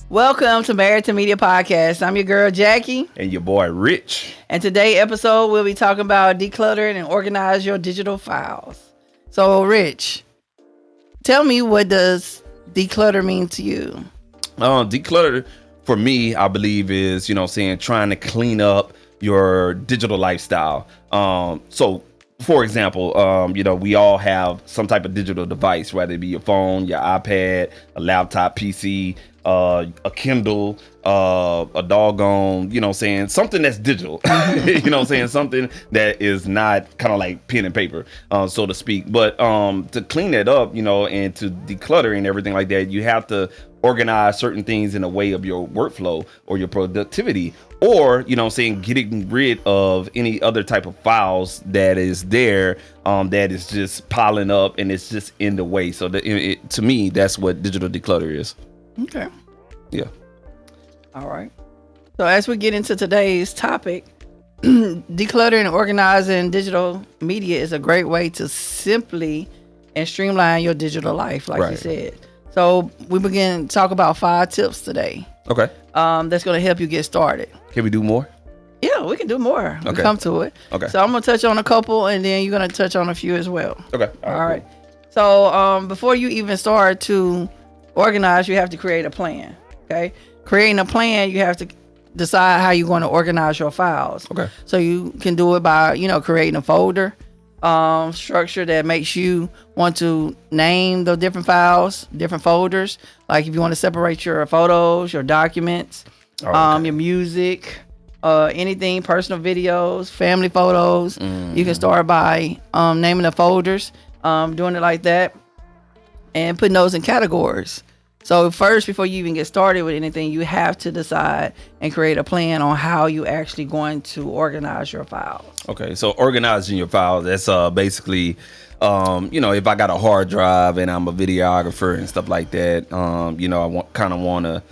Welcome to Married2Media podcast. I'm your girl Jackie. And your boy Rich. And today's episode we'll be talking about decluttering and organize your digital files. So Rich, tell me, what does declutter mean to you? Declutter for me, I believe, is, trying to clean up your digital lifestyle. So for example, we all have some type of digital device, whether it be your phone, your iPad, a laptop, PC, a Kindle, a doggone, something that's digital, something that is not kind of like pen and paper, so to speak. But to clean that up, and to declutter and everything like that, you have to organize certain things in a way of your workflow or your productivity, or, getting rid of any other type of files that is there, that is just piling up and it's just in the way. So to me, that's what digital declutter is. Okay. Yeah. All right. So as we get into today's topic, decluttering and organizing digital media is a great way to simply and streamline your digital life, like you said. So we begin to talk about 5 tips today. Okay. That's going to help you get started. Can we do more? Yeah, we can do more. We'll come to it. Okay. So I'm going to touch on a couple, and then you're going to touch on a few as well. Okay. All right. Cool. So before you even start to organize, you have to create a plan. Okay. Creating a plan, you have to decide how you're going to organize your files. Okay. So you can do it by, creating a folder structure that makes you want to name the different files, different folders. Like if you want to separate your photos, your documents, your music, anything, personal videos, family photos. You can start by naming the folders, doing it like that, and putting those in categories. So first, before you even get started with anything, you have to decide and create a plan on how you actually going to organize your files. Okay, so organizing your files, that's basically, if I got a hard drive and I'm a videographer and stuff like that, I want to,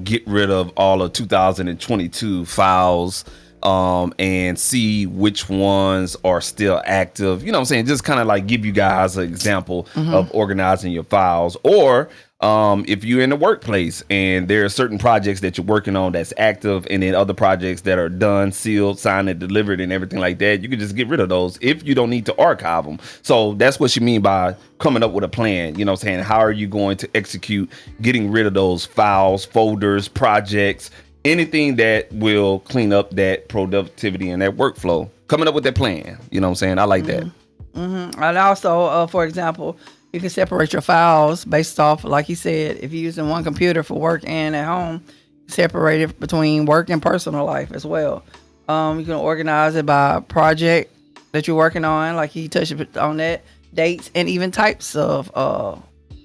get rid of all of 2022 files, and see which ones are still active. Just kind of like give you guys an example of organizing your files. Or if you're in the workplace and there are certain projects that you're working on that's active, and then other projects that are done, sealed, signed, and delivered and everything like that, you can just get rid of those if you don't need to archive them. So that's what you mean by coming up with a plan. How are you going to execute getting rid of those files, folders, projects, anything that will clean up that productivity and that workflow? Coming up with that plan. I like that. And also, for example, you can separate your files based off, like you said, if you're using one computer for work and at home, separate it between work and personal life as well. You can organize it by project that you're working on, like you touched on that, dates, and even types of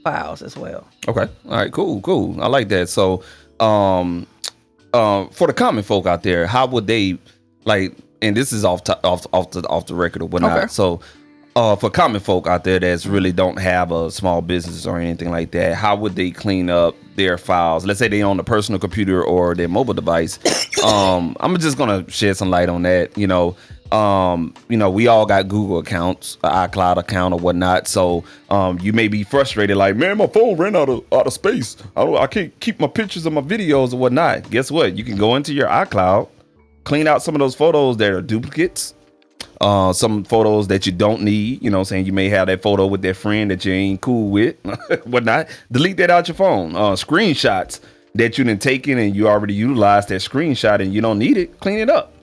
files as well. Okay. All right, cool. I like that. So for the common folk out there, how would they, like, and this is off the record or whatnot. Okay. So for common folk out there that's really don't have a small business or anything like that, how would they clean up their files? Let's say they own a personal computer or their mobile device. I'm just gonna shed some light on that. We all got Google accounts, an iCloud account or whatnot. So you may be frustrated, like, man, my phone ran out of space. I can't keep my pictures and my videos or whatnot. Guess what? You can go into your iCloud, clean out some of those photos that are duplicates. Some photos that you don't need, you may have that photo with that friend that you ain't cool with, whatnot. Delete that out your phone. Screenshots that you done taken and you already utilized that screenshot and you don't need it, clean it up.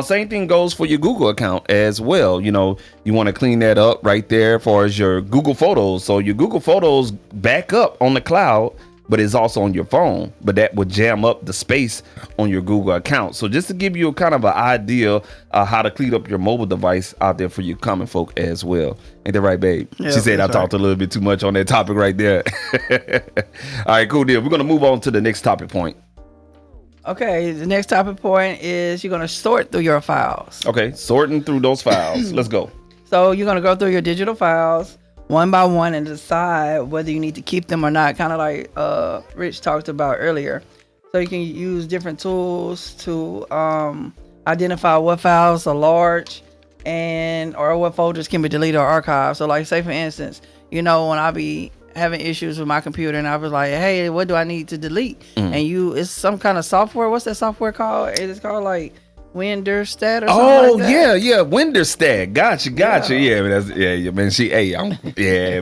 Same thing goes for your Google account as well. You want to clean that up right there as far as your Google Photos. So your Google Photos back up on the cloud but it's also on your phone, but that would jam up the space on your Google account. So just to give you kind of an idea of how to clean up your mobile device out there for you common folk as well. Ain't that right, babe? Yeah, she said I talked a little bit too much on that topic right there. All right, cool deal. We're going to move on to the next topic point. Okay, the next topic point is you're going to sort through your files. Okay, sorting through those files. Let's go. So you're going to go through your digital files one by one and decide whether you need to keep them or not, kind of like Rich talked about earlier. So you can use different tools to identify what files are large or what folders can be deleted or archived. So like say for instance, when I be having issues with my computer and I was like, hey, what do I need to delete? And it's some kind of software. What's that software called? It's called like Winderstat or something like that. yeah, Winderstat. Gotcha. Yeah, man.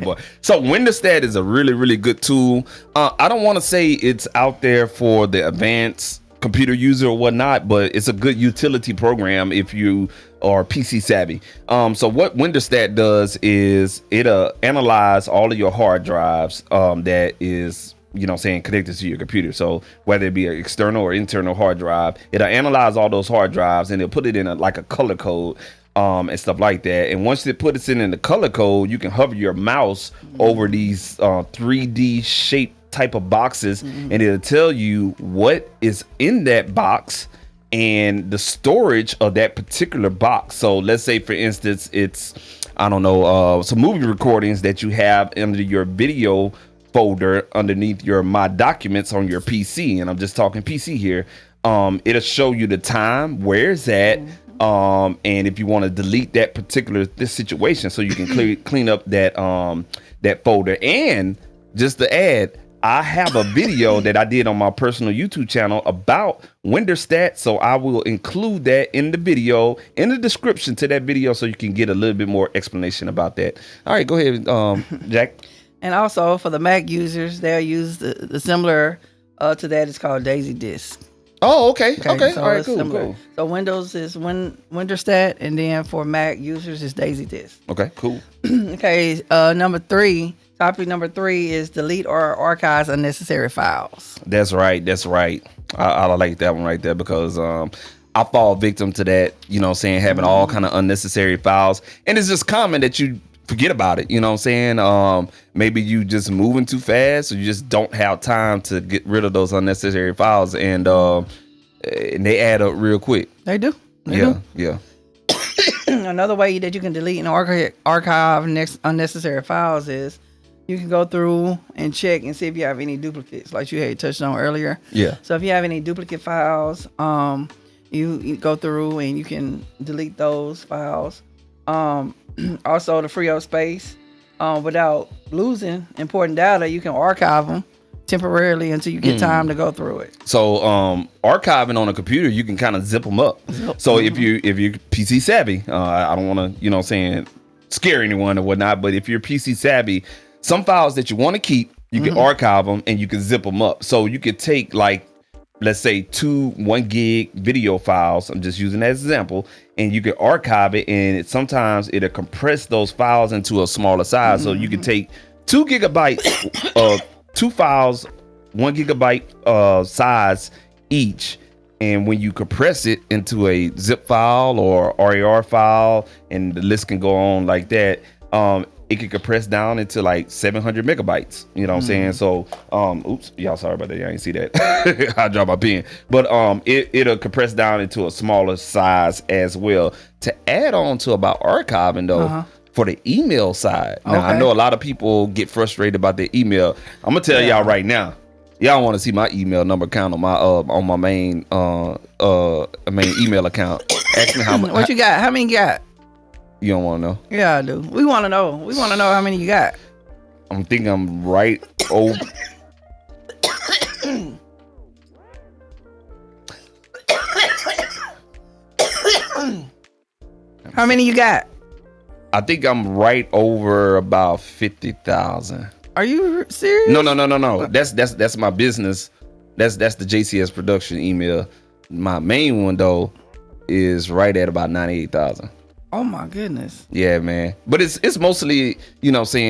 Boy. So Winderstat is a really, really good tool. I don't want to say it's out there for the advanced computer user or whatnot, but it's a good utility program if you are PC savvy. So what Winderstat does is it analyze all of your hard drives that is connected to your computer. So whether it be an external or internal hard drive, it'll analyze all those hard drives and it'll put it in a color code and stuff like that. And once it puts it in the color code, you can hover your mouse over these 3D shaped type of boxes and it'll tell you what is in that box and the storage of that particular box. So let's say for instance it's some movie recordings that you have under your video folder underneath your My Documents on your PC, and I'm just talking PC here. It'll show you the time, where it's at, and if you want to delete that particular situation, so you can clean up that folder. And just to add, I have a video that I did on my personal YouTube channel about Winderstat, so I will include that in the video, in the description to that video, so you can get a little bit more explanation about that. All right, go ahead, Jack. And also for the Mac users, they'll use the similar to that. It's called Daisy Disk. Oh, okay. So all right, cool. So Windows is Winderstat, and then for Mac users, it's Daisy Disk. Okay, cool. Okay, topic number 3 is delete or archive unnecessary files. That's right. I like that one right there because I fall victim to that, having all kind of unnecessary files. And it's just common that you forget about it, maybe you just moving too fast, or you just don't have time to get rid of those unnecessary files, and they add up real quick. They do. Yeah. Another way that you can delete and archive unnecessary files is you can go through and check and see if you have any duplicates, like you had touched on earlier. Yeah. So if you have any duplicate files, you go through and you can delete those files. Also to free up space without losing important data, you can archive them temporarily until you get time to go through it. So archiving on a computer, you can kind of zip them up. So if you're PC savvy, I don't want to scare anyone or whatnot, but if you're PC savvy, some files that you want to keep, you can archive them and you can zip them up. So you could take let's say 2 1 gig video files, I'm just using that as an example, and you can archive it, and sometimes it'll compress those files into a smaller size. So you can take 2 gigabytes of 2 files, 1 gigabyte size each, and when you compress it into a zip file or RAR file, and the list can go on like that, it can compress down into 700 megabytes. You know what I'm saying? So, oops, y'all sorry about that. Y'all ain't see that. I dropped my pen. But it'll compress down into a smaller size as well. To add on to about archiving though, for the email side. Now, I know a lot of people get frustrated about their email. I'm gonna tell y'all right now. Y'all want to see my email number count on my main email account? Ask me how much. What you got? How many you got? You don't want to know? Yeah, I do. We want to know. We want to know how many you got. I'm thinking I'm right over. How many you got? I think I'm right over about 50,000. Are you serious? No. That's my business. That's the JCS production email. My main one though is right at about 98,000. Oh my goodness. Yeah, man. But it's mostly, stuff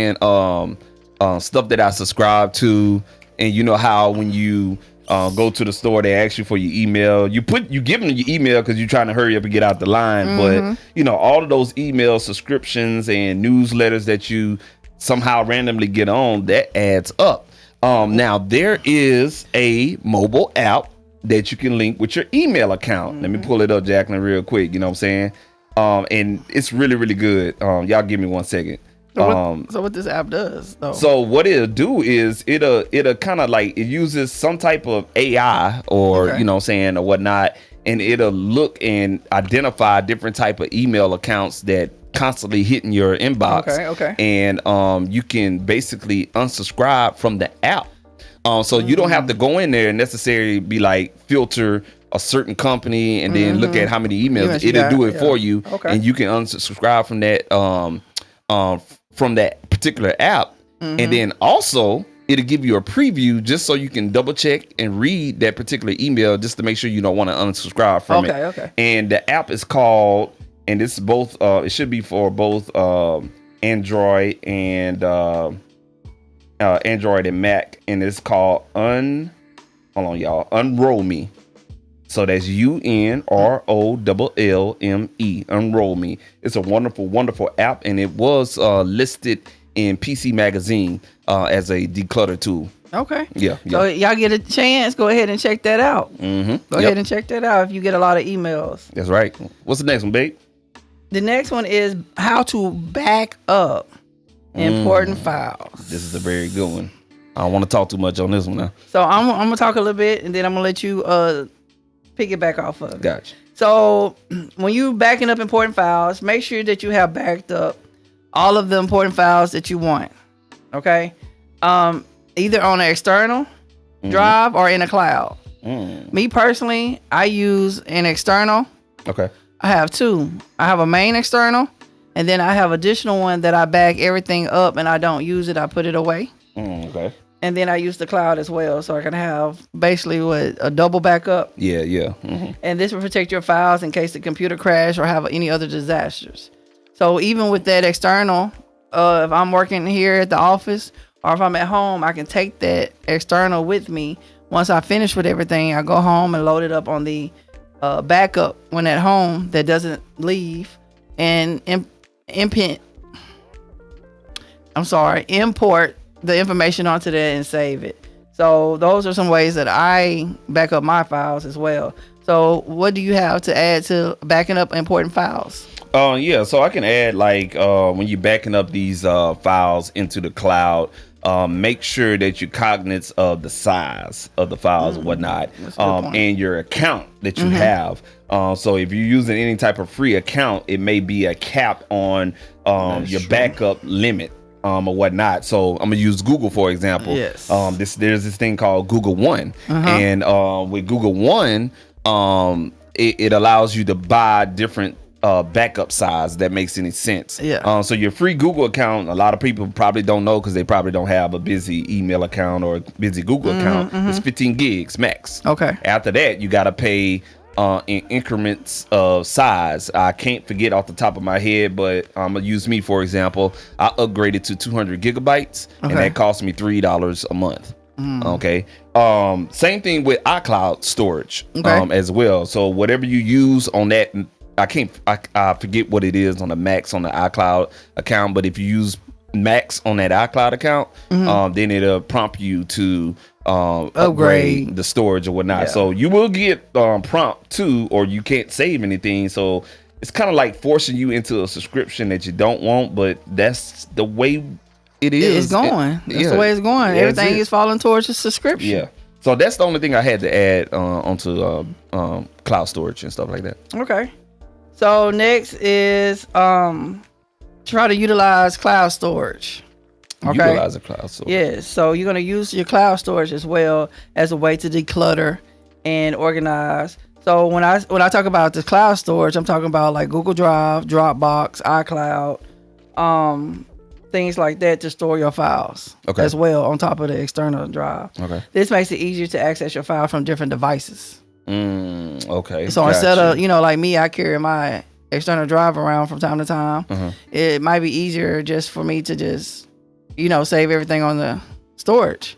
that I subscribe to, And you know how when you go to the store, they ask you for your email. You give them your email because you're trying to hurry up and get out the line. But you know, all of those email subscriptions and newsletters that you somehow randomly get on, that adds up. Now there is a mobile app that you can link with your email account. Let me pull it up, Jacqueline, real quick. You know what I'm saying? And it's really, really good. Y'all give me 1 second. So what this app does, though? So what it'll do is it'll kind of like, it uses some type of AI or, you know what I'm saying, or whatnot. And it'll look and identify different type of email accounts that constantly hitting your inbox. Okay. And you can basically unsubscribe from the app. So you don't have to go in there and necessarily be like filter a certain company and then look at how many emails. It'll do it for you, and you can unsubscribe from that particular app. And then also it'll give you a preview just so you can double check and read that particular email just to make sure you don't want to unsubscribe from it. Okay. And the app is called, and it's both it should be for both Android and Mac, and it's called Unroll Me. So that's UNROLLME, Unroll Me. It's a wonderful, wonderful app, and it was listed in PC Magazine as a declutter tool. Okay. Yeah. So y'all get a chance, go ahead and check that out. Go ahead and check that out if you get a lot of emails. That's right. What's the next one, babe? The next one is how to back up important files. This is a very good one. I don't want to talk too much on this one now. So I'm gonna talk a little bit, and then I'm gonna let you pick it back off of it. Gotcha. So when you backing up important files, make sure that you have backed up all of the important files that you want. Okay, either on an external drive or in a cloud. Me personally, I use an external. Okay. I have two. I have a main external, and then I have additional one that I back everything up, and I don't use it. I put it away. Okay. And then I use the cloud as well, so I can have basically a double backup. Yeah. And this will protect your files in case the computer crash or have any other disasters. So even with that external, if I'm working here at the office or if I'm at home, I can take that external with me. Once I finish with everything, I go home and load it up on the backup when at home that doesn't leave, and import the information onto that and save it. So those are some ways that I back up my files as well. So what do you have to add to backing up important files? Yeah, so I can add like when you're backing up these files into the cloud, make sure that you're cognizant of the size of the files and whatnot, and your account that you have. So if you're using any type of free account, it may be a cap on your backup limit. Or whatnot. So I'm gonna use Google for example. Yes. There's this thing called Google One, and with Google One, it allows you to buy different backup size that makes any sense. Yeah. So your free Google account, a lot of people probably don't know because they probably don't have a busy email account or a busy Google account. It's 15 gigs max. Okay. After that, you gotta pay in increments of size. I can't forget off the top of my head, but I'm gonna use me for example. I upgraded to 200 gigabytes, and that cost me $3 a month. Okay. Same thing with iCloud storage as well. So whatever you use on that, I forget what it is on the max on the iCloud account, but if you use max on that iCloud account, then it'll prompt you to upgrade the storage or whatnot. So you will get prompt too, or you can't save anything. So it's kind of like forcing you into a subscription that you don't want, but that's the way it is. It's going. That's the way it's going. Everything is falling towards a subscription. Yeah. So that's the only thing I had to add onto cloud storage and stuff like that. Okay. So next is try to utilize cloud storage. Okay. Utilize the cloud storage. Yes. So you're going to use your cloud storage as well as a way to declutter and organize. So when I talk about the cloud storage, I'm talking about like Google Drive, Dropbox, iCloud, things like that to store your files as well on top of the external drive. Okay. This makes it easier to access your file from different devices. Okay. So instead of, like me, I carry my external drive around from time to time. It might be easier just for me to just, save everything on the storage.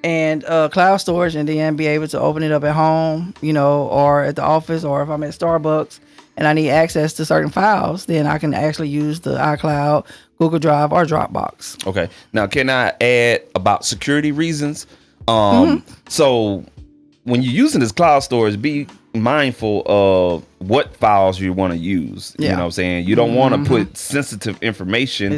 and cloud storage, and then be able to open it up at home, or at the office, or if I'm at Starbucks and I need access to certain files, then I can actually use the iCloud, Google Drive, or Dropbox. Okay. Now, can I add about security reasons? So when you're using this cloud storage, be mindful of what files you want to use. You know what I'm saying? You don't want to put sensitive information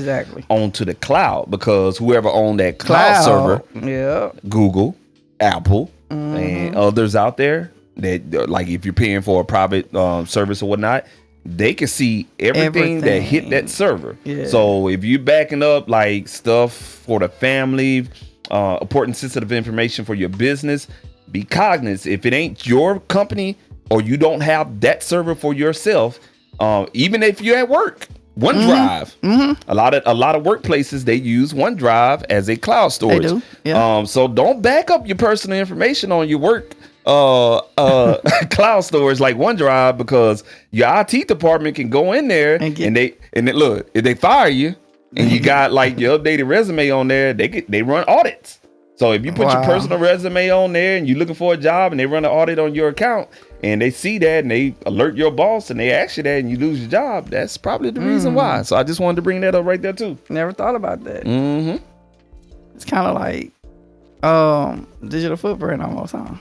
onto the cloud, because whoever owned that cloud server, Google, Apple, and others out there, that, like, if you're paying for a private service or whatnot, they can see everything that hit that server. So if you're backing up like stuff for the family, important sensitive information for your business, be cognizant. If it ain't your company or you don't have that server for yourself, even if you're at work, OneDrive. A lot of workplaces, they use OneDrive as a cloud storage. They do. Yeah. So don't back up your personal information on your work cloud storage like OneDrive, because your IT department can go in there and look, if they fire you and you got like your updated resume on there, they run audits. So if you put your personal resume on there and you're looking for a job and they run an audit on your account and they see that and they alert your boss and they ask you that and you lose your job, that's probably the reason why. So I just wanted to bring that up right there too. Never thought about that. It's kind of like digital footprint almost, huh?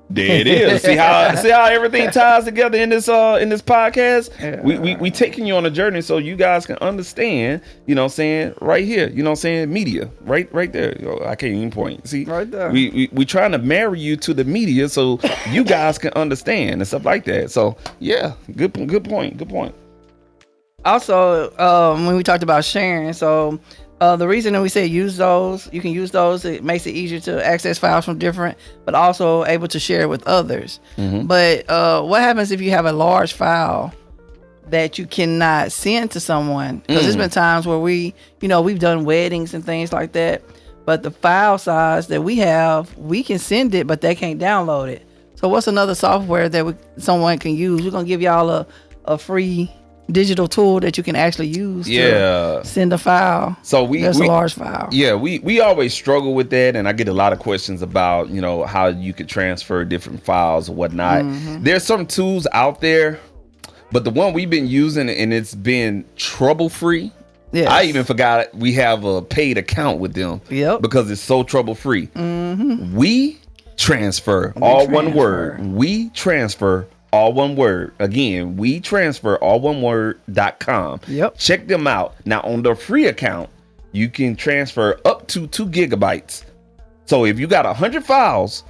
There it is. See how everything ties together in this podcast. Yeah. We taking you on a journey so you guys can understand. You know what I'm saying, right here. You know what I'm saying, media, right there. I can't even point. See, right there. We trying to marry you to the media so you guys can understand and stuff like that. So yeah, good point. Also, when we talked about sharing, so. The reason that we say use those, you can use those. It makes it easier to access files from different, but also able to share with others. But what happens if you have a large file that you cannot send to someone? Because there's been times where we've done weddings and things like that, but the file size that we have, we can send it, but they can't download it. So what's another software that someone can use? We're gonna give y'all a free digital tool that you can actually use to send a file. So that's a large file. Yeah, we always struggle with that, and I get a lot of questions about how you could transfer different files or whatnot. There's some tools out there, but the one we've been using, and it's been trouble-free. Yes. I even forgot we have a paid account with them because it's so trouble-free. We transfer, all one word. We transfer all one word. Again, we transfer all one word.com. Check them out. Now on the free account, you can transfer up to 2 gigabytes. So if you got 100 files,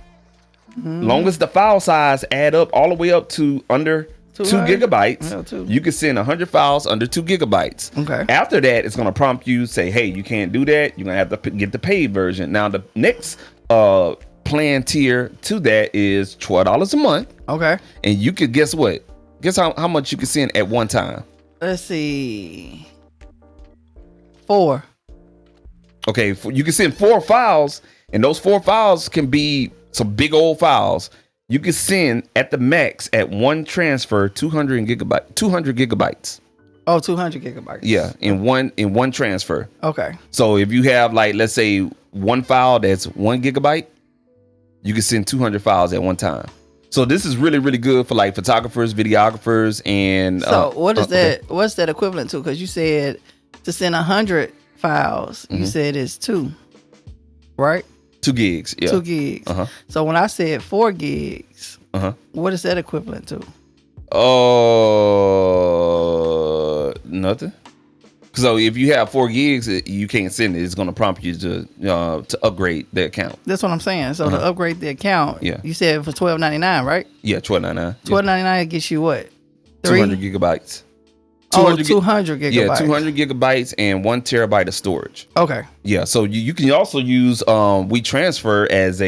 long as the file size add up all the way up to under 2 gigabytes, you can send 100 files under 2 gigabytes. Okay. After that, it's going to prompt you, say, hey, you can't do that. You're going to have to get the paid version. Now the next plan tier to that is $12 a month. Okay. And you could guess how much you can send at one time. Let's see. 4. Okay, you can send 4 files, and those 4 files can be some big old files. You can send at the max at one transfer 200 gigabytes. Oh, 200 gigabytes. Yeah, in one transfer. Okay. So if you have, like, let's say one file that's 1 gigabyte, you can send 200 files at one time. So this is really, really good for like photographers, videographers, and so what is that? Okay. What's that equivalent to? Because you said to send 100 files, you said it's 2, right? 2 gigs. Yeah. 2 gigs. So when I said 4 gigs, what is that equivalent to? Nothing. So if you have 4 gigs, you can't send it. It's going to prompt you to upgrade the account. That's what I'm saying. So to upgrade the account, you said for $12.99, right? Yeah, $12.99. $12.99 gets you what? 200 gigabytes. 200 gigabytes. Yeah, 200 gigabytes and 1 terabyte of storage. Okay. Yeah, so you can also use WeTransfer as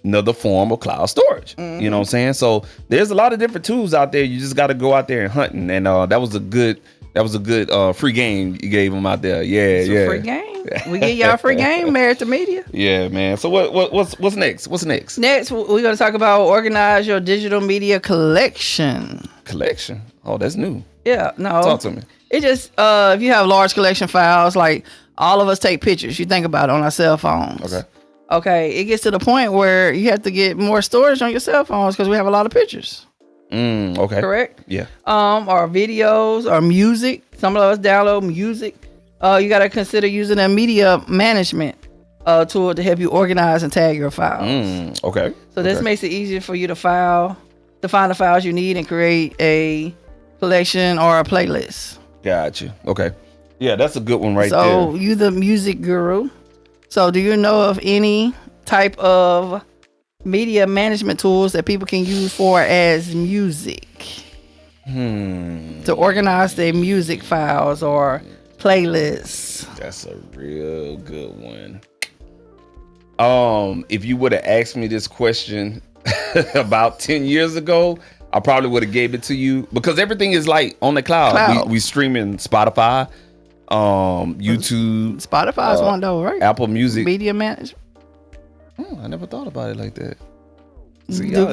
another form of cloud storage. You know what I'm saying? So there's a lot of different tools out there. You just got to go out there and hunting. And that was a good free game you gave them out there. It's a free game. We give y'all a free game, Married2Media. Yeah, man. So what's next? What's next? Next, we're going to talk about organize your digital media collection. Collection? Oh, that's new. Yeah, no. Talk to me. It just, if you have large collection files, like all of us take pictures. You think about it on our cell phones. Okay. Okay, it gets to the point where you have to get more storage on your cell phones because we have a lot of pictures. Okay. Correct? Yeah. Or videos or music. Some of us download music. You got to consider using a media management tool to help you organize and tag your files. Okay. So this makes it easier for you to find the files you need and create a collection or a playlist. Gotcha. Okay. Yeah, that's a good one there. So you the music guru. So do you know of any type of media management tools that people can use for as music? To organize their music files or playlists. That's a real good one. If you would have asked me this question about 10 years ago, I probably would have gave it to you because everything is like on the cloud. We streaming Spotify, YouTube. Spotify is one though, right? Apple Music. Media management. I never thought about it like that.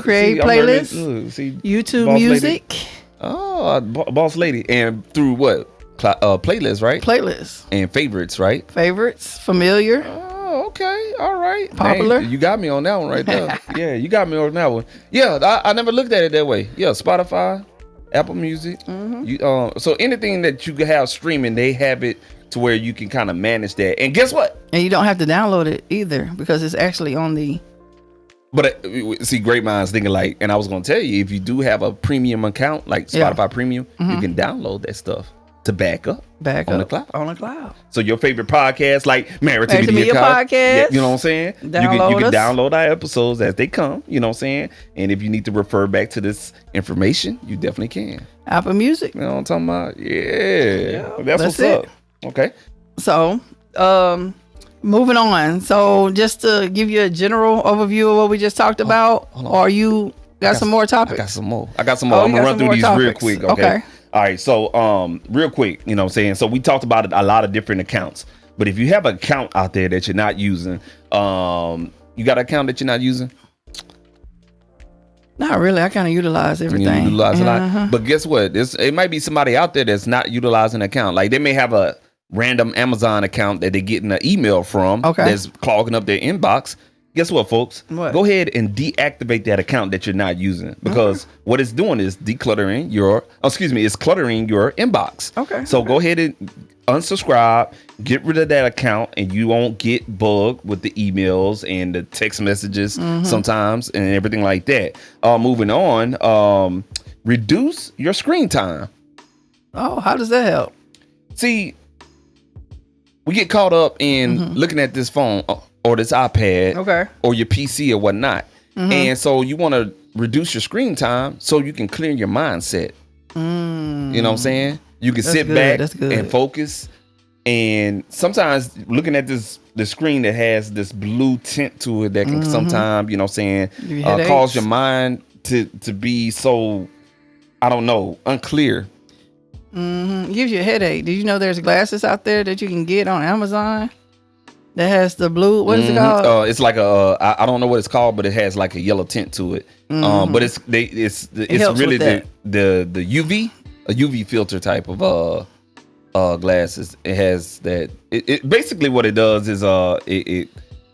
Create playlists. YouTube Music. Lady. Oh, boss lady. And through what? Playlists, right? Playlists. And favorites, right? Favorites. Familiar. Oh, okay. All right. Popular. Dang, you got me on that one right there. Yeah, you got me on that one. Yeah, I never looked at it that way. Yeah, Spotify, Apple Music. So anything that you can have streaming, they have it to where you can kind of manage that. And guess what? And you don't have to download it either because it's actually on the... But see, great minds thinking like, and I was going to tell you, if you do have a premium account, like Spotify Premium, you can download that stuff to back up on the cloud. On the cloud. So your favorite podcast, like Married2Media podcast, you know what I'm saying? You can download our episodes as they come, you know what I'm saying? And if you need to refer back to this information, you definitely can. Apple Music. You know what I'm talking about? Yeah. That's what's up. Okay. So, moving on. So just to give you a general overview of what we just talked about, or you got some more topics? I got some more. I'm going to run through these real quick. Okay. All right. So, real quick, you know what I'm saying? So we talked about a lot of different accounts, but if you have an account out there that you're not using, you got an account that you're not using? Not really. I kind of utilize everything. You utilize a lot. But guess what? It might be somebody out there that's not utilizing an account. Like they may have a random Amazon account that they're getting an email from that's clogging up their inbox. Guess what, folks? Go ahead and deactivate that account that you're not using because what it's doing is it's cluttering your inbox. Okay. So go ahead and unsubscribe, get rid of that account, and you won't get bugged with the emails and the text messages sometimes and everything like that. Moving on, reduce your screen time. Oh, how does that help? See, we get caught up in looking at this phone or this iPad or your PC or whatnot. And so you want to reduce your screen time so you can clear your mindset. You know what I'm saying? You can sit back and focus. And sometimes looking at the screen that has this blue tint to it that can sometimes, you know what I'm saying, cause your mind to be so, I don't know, unclear. It gives you a headache. Did you know there's glasses out there that you can get on Amazon that has the blue? What is it called? It's like I don't know what it's called, but it has like a yellow tint to it. But it's really the UV a UV filter type of glasses. It has that. It basically what it does is it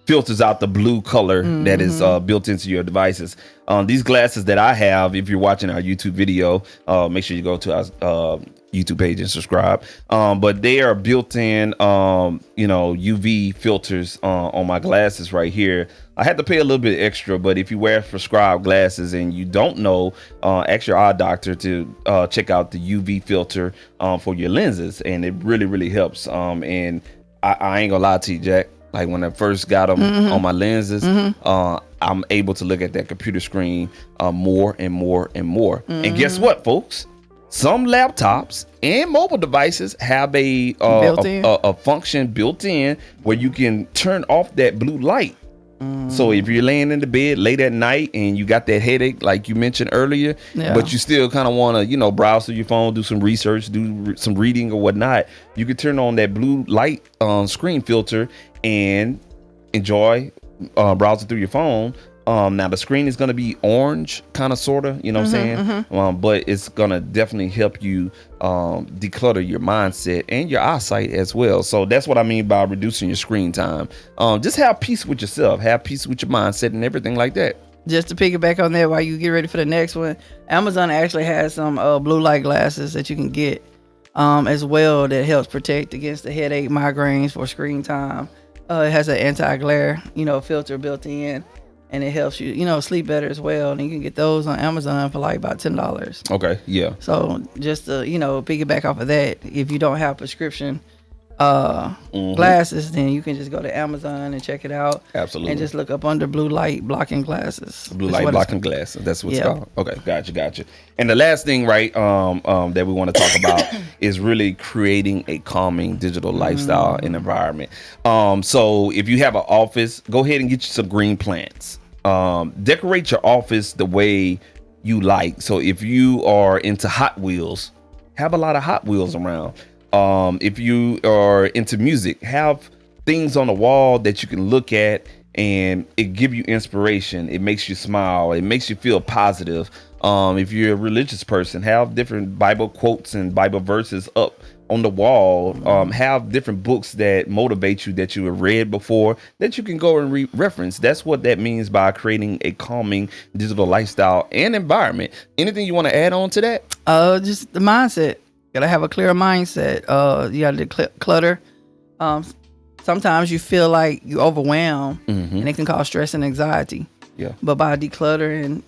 filters out the blue color that is built into your devices. These glasses that I have, if you're watching our YouTube video, make sure you go to our YouTube page and subscribe. But they are built-in, UV filters on my glasses right here. I had to pay a little bit extra, but if you wear prescribed glasses and you don't know, ask your eye doctor to check out the UV filter for your lenses, and it really, really helps. And I ain't gonna lie to you, Jack. Like when I first got them on my lenses, I'm able to look at that computer screen more and more and more. And guess what, folks? Some laptops and mobile devices have a function built in where you can turn off that blue light. So if you're laying in the bed late at night and you got that headache, like you mentioned earlier, but you still kind of want to, browse through your phone, do some research, do some reading or whatnot, you can turn on that blue light screen filter and enjoy browsing through your phone Now the screen is going to be orange, kind of, sort of, you know what I'm saying? But it's going to definitely help you declutter your mindset and your eyesight as well. So that's what I mean by reducing your screen time. Just have peace with yourself, have peace with your mindset and everything like that. Just to piggyback on that while you get ready for the next one, Amazon actually has some blue light glasses that you can get as well that helps protect against the headache, migraines for screen time. It has an anti-glare, filter built in, and it helps you, sleep better as well. And you can get those on Amazon for like about $10. Okay, yeah. So just to, piggyback off of that, if you don't have prescription glasses, then you can just go to Amazon and check it out. Absolutely. And just look up under blue light blocking glasses. Blue light blocking glasses. That's what it's called. Okay, gotcha. And the last thing, right, that we want to talk about is really creating a calming digital lifestyle and environment. So if you have an office, go ahead and get you some green plants. Decorate your office the way you like. So if you are into Hot Wheels, have a lot of Hot Wheels around. If you are into music, have things on the wall that you can look at and it give you inspiration. It makes you smile. It makes you feel positive. If you're a religious person, have different Bible quotes and Bible verses up on the wall. Have different books that motivate you, that you have read before, that you can go and reference. That's what that means by creating a calming digital lifestyle and environment. Anything you want to add on to that? Just the mindset. Gotta have a clear mindset. You gotta declutter. Sometimes you feel like you overwhelmed, and it can cause stress and anxiety. Yeah. But by decluttering,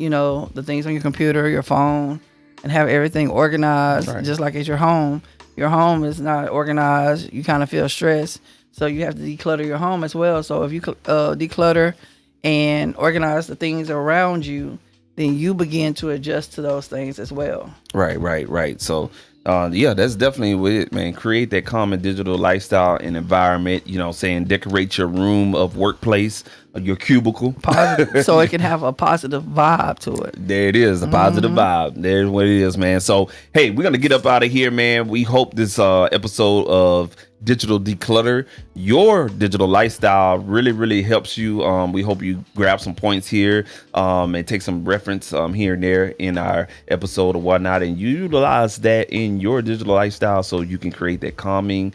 the things on your computer, your phone, and have everything organized, just like at your home is not organized. You kind of feel stressed, so you have to declutter your home as well. So if you declutter and organize the things around you, then you begin to adjust to those things as well. Right. So that's definitely with it, man. Create that common digital lifestyle and environment, decorate your room of workplace, your cubicle. Positive, so it can have a positive vibe to it. There it is, a positive vibe. There's what it is, man. So, hey, we're going to get up out of here, man. We hope this episode of Digital DeClutter, your digital lifestyle, really helps you. We hope you grab some points here and take some reference here and there in our episode or whatnot, and utilize that in your digital lifestyle so you can create that calming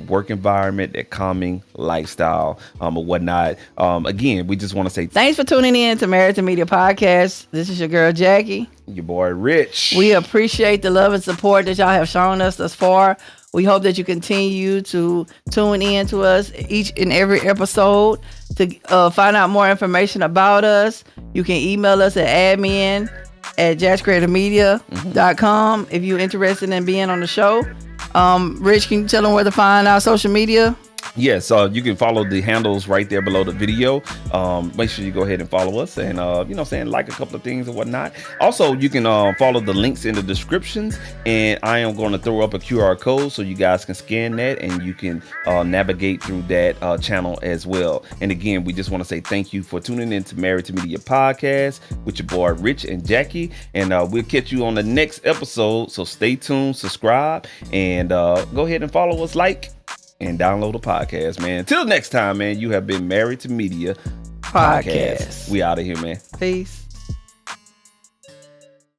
work environment, that calming lifestyle or whatnot. Again, we just want to say thanks for tuning in to Married2Media podcast. This is your girl Jackie, your boy Rich. We appreciate the love and support that y'all have shown us thus far. We hope that you continue to tune in to us each and every episode. To find out more information about us, you can email us at admin@jaxcreativemedia.com if you're interested in being on the show. Rich, can you tell them where to find our social media? Yes, you can follow the handles right there below the video. Make sure you go ahead and follow us and, like a couple of things and whatnot. Also, you can follow the links in the descriptions, and I am going to throw up a QR code so you guys can scan that and you can navigate through that channel as well. And again, we just want to say thank you for tuning in to Married2Media podcast with your boy Rich and Jackie, and we'll catch you on the next episode. So stay tuned, subscribe, and go ahead and follow us, and download the podcast, man. Until next time, man, you have been Married2Media podcast. We out of here, man. Peace.